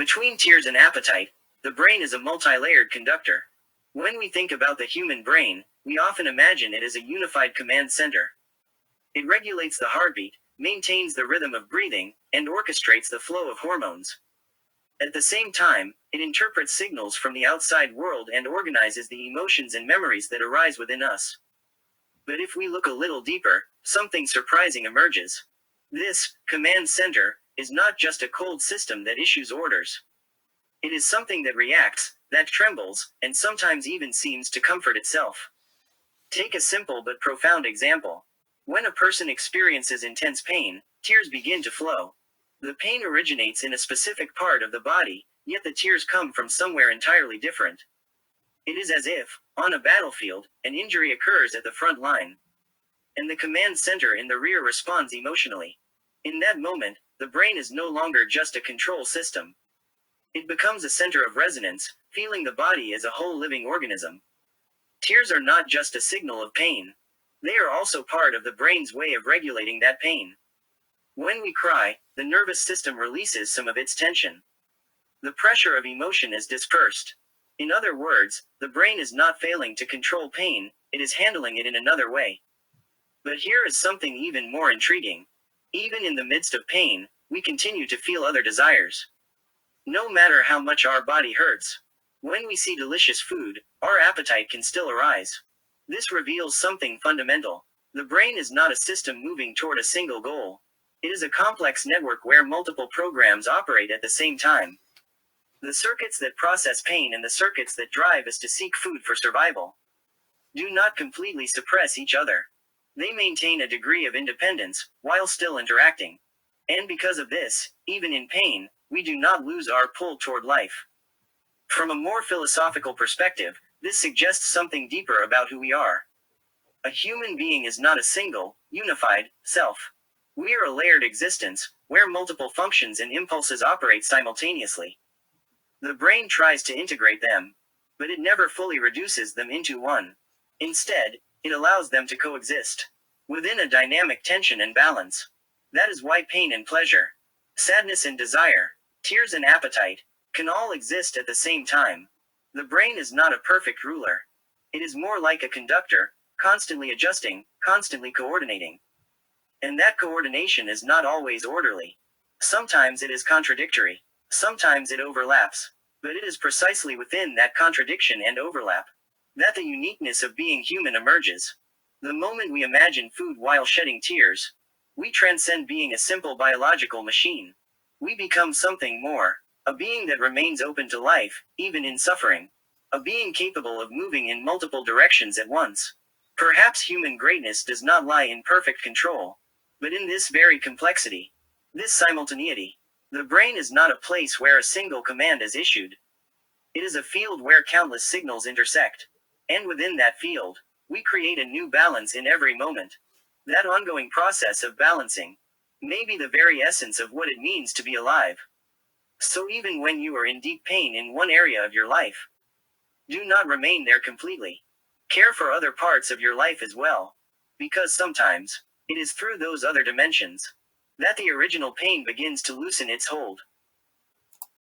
Between tears and appetite, the brain is a multi-layered conductor. When we think about the human brain, we often imagine it as a unified command center. It regulates the heartbeat, maintains the rhythm of breathing, and orchestrates the flow of hormones. At the same time, it interprets signals from the outside world and organizes the emotions and memories that arise within us. But if we look a little deeper, something surprising emerges. This command center is not just a cold system that issues orders. It is something that reacts, that trembles, and sometimes even seems to comfort itself. Take a simple but profound example. When a person experiences intense pain, tears begin to flow. The pain originates in a specific part of the body, yet the tears come from somewhere entirely different. It is as if, on a battlefield, an injury occurs at the front line, and the command center in the rear responds emotionally. In that moment, the brain is no longer just a control system. It becomes a center of resonance, feeling the body as a whole living organism. Tears are not just a signal of pain. They are also part of the brain's way of regulating that pain. When we cry, the nervous system releases some of its tension. The pressure of emotion is dispersed. In other words, the brain is not failing to control pain, it is handling it in another way. But here is something even more intriguing. Even in the midst of pain, we continue to feel other desires. No matter how much our body hurts, when we see delicious food, our appetite can still arise. This reveals something fundamental. The brain is not a system moving toward a single goal. It is a complex network where multiple programs operate at the same time. The circuits that process pain and the circuits that drive us to seek food for survival do not completely suppress each other. They maintain a degree of independence, while still interacting. And because of this, even in pain, we do not lose our pull toward life. From a more philosophical perspective, this suggests something deeper about who we are. A human being is not a single, unified self. We are a layered existence, where multiple functions and impulses operate simultaneously. The brain tries to integrate them, but it never fully reduces them into one. Instead, it allows them to coexist within a dynamic tension and balance. That is why pain and pleasure, sadness and desire, tears and appetite, can all exist at the same time. The brain is not a perfect ruler. It is more like a conductor, constantly adjusting, constantly coordinating. And that coordination is not always orderly. Sometimes it is contradictory. Sometimes it overlaps. But it is precisely within that contradiction and overlap that the uniqueness of being human emerges. The moment we imagine food while shedding tears, we transcend being a simple biological machine. We become something more, a being that remains open to life, even in suffering. A being capable of moving in multiple directions at once. Perhaps human greatness does not lie in perfect control, but in this very complexity, this simultaneity. The brain is not a place where a single command is issued. It is a field where countless signals intersect. And within that field, we create a new balance in every moment. That ongoing process of balancing may be the very essence of what it means to be alive. So even when you are in deep pain in one area of your life, do not remain there completely. Care for other parts of your life as well. Because sometimes, it is through those other dimensions that the original pain begins to loosen its hold.